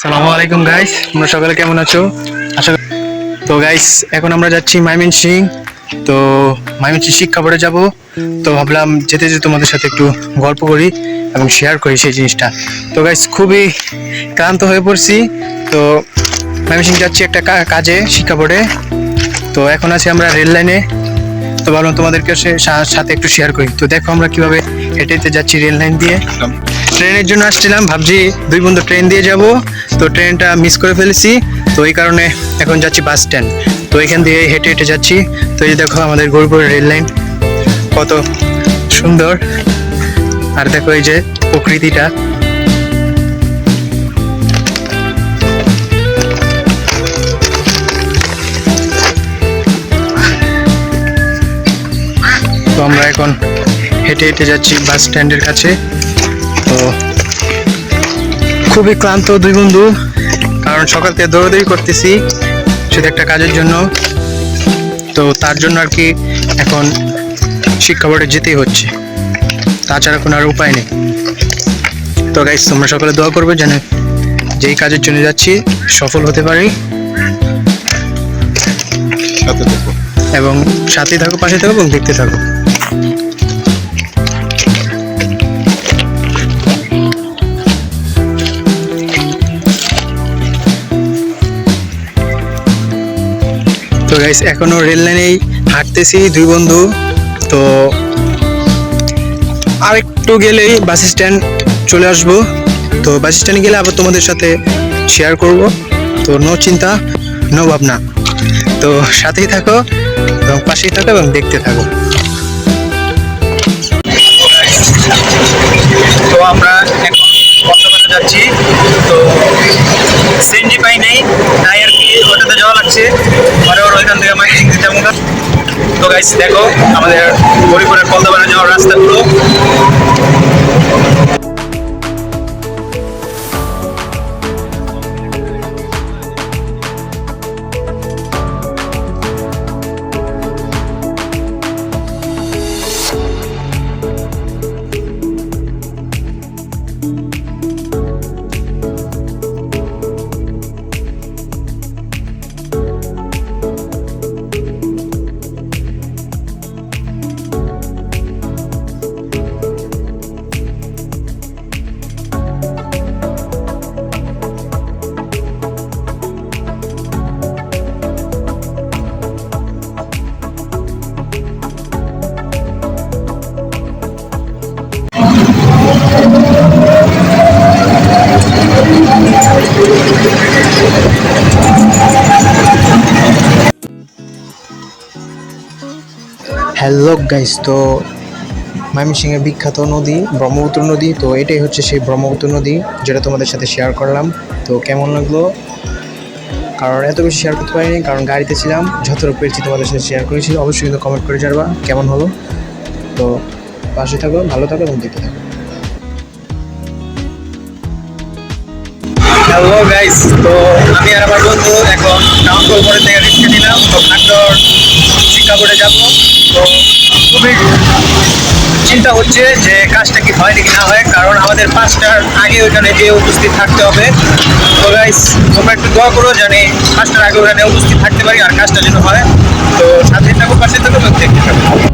আসসালামু আলাইকুম গাইস, তোমরা সকালে কেমন আছো? আশা তো গাইস, এখন আমরা যাচ্ছি ময়মনসিং। তো ময়মনসিং শিক্ষা বোর্ডে যাব। তো ভাবলাম যেতে যেতে তোমাদের সাথে একটু গল্প করি এবং শেয়ার করি সেই জিনিসটা। তো গাইস, খুবই ক্লান্ত হয়ে পড়ছি। তো ময়মনসিং যাচ্ছি একটা কাজে শিক্ষা বোর্ডে। তো এখন আছি আমরা রেল লাইনে। তো ভাবলাম তোমাদেরকে সাথে একটু শেয়ার করি। তো দেখো আমরা কিভাবে হেঁটে হেঁটে যাচ্ছি রেল লাইন দিয়ে। ট্রেনের জন্য আসছিলাম, ভাবছি দুই বন্ধু ট্রেন দিয়ে যাব। তো ট্রেনটা মিস করে ফেলেছি, তো এই কারণে এখন যাচ্ছি বাস স্ট্যান্ড। তো এখান দিয়ে হেঁটে হেঁটে যাচ্ছি। তো এই দেখো আমাদের গৌরপুরের রেল লাইন কত সুন্দর, আর দেখো এই যে প্রকৃতিটা। তো আমরা এখন হেঁটে হেঁটে যাচ্ছি বাস স্ট্যান্ডের কাছে। তো খুবই ক্লান্ত দুই বন্ধু, কারণ সকাল থেকে দৌড়াদৌড়ি করতেছি শুধু একটা কাজের জন্য। তো তার জন্য আর কি এখন শিক্ষা বোর্ডে যেতেই হচ্ছে, তাছাড়া কোনো আর উপায় নেই। তো গাইস, তোমরা সকালে দোয়া করবে যেন যেই কাজের জন্য যাচ্ছি সফল হতে পারি, এবং সাথে থাকো, পাশে থাকো এবং দেখতে থাকো। তো গাইস, এখনো রেল লাইনেই হাঁটতেছি দুই বন্ধু। তো আরেকটু গেলেই বাস স্ট্যান্ড চলে আসবো। তো বাস স্ট্যান্ডে গেলে আবার তোমাদের সাথে শেয়ার করব। তো নো চিন্তা, নো ভাবনা। তো সাথেই থাকো এবং পাশেই থাকো এবং দেখতে থাকো। তো আমরা এখন কক্সবাজার যাচ্ছি। তো সিএনজি পাই নাই, তাই আর কি ওটাতে যাওয়া লাগছে। পরে ওইখান থেকে ময়মনসিং যাবো। তো গাইস দেখো আমাদের হরিপুরের কক্সবাজার যাওয়ার রাস্তাগুলো। হ্যালো গাইস, তো ময়মনসিংহের বিখ্যাত নদী ব্রহ্মপুত্র নদী। তো এটাই হচ্ছে সেই ব্রহ্মপুত্র নদী, যেটা তোমাদের সাথে শেয়ার করলাম। তো কেমন লাগলো? কারণ এত বেশি শেয়ার করতে পারিনি, কারণ গাড়িতে ছিলাম। যতটুকু পেরেছি তোমাদের সাথে শেয়ার করেছি। অবশ্যই কিন্তু কমেন্ট করে জানাবা কেমন হলো। তো পাশে থাকো, ভালো থাকো এবং দেখতে থাকো। হ্যালো গাইস, তো আমি আর আমার বন্ধু এখন টাউন কলপাড়ে থেকে রিক্সা নিলাম। তো নাটোর শিক্ষা বোর্ডে যাবো। তো খুবই চিন্তা হচ্ছে যে কাজটা কি হয় নাকি না হয়, কারণ আমাদের 5টার আগে ওখানে গিয়ে উপস্থিত থাকতে হবে। তো গাইস, তোমরা একটু দোয়া করো জানি 5টার আগে ওখানে উপস্থিত থাকতে পারি আর কাজটা যেন হয়। তো সাথে থাকো, পাশে থাকো, দেখতে থাকো।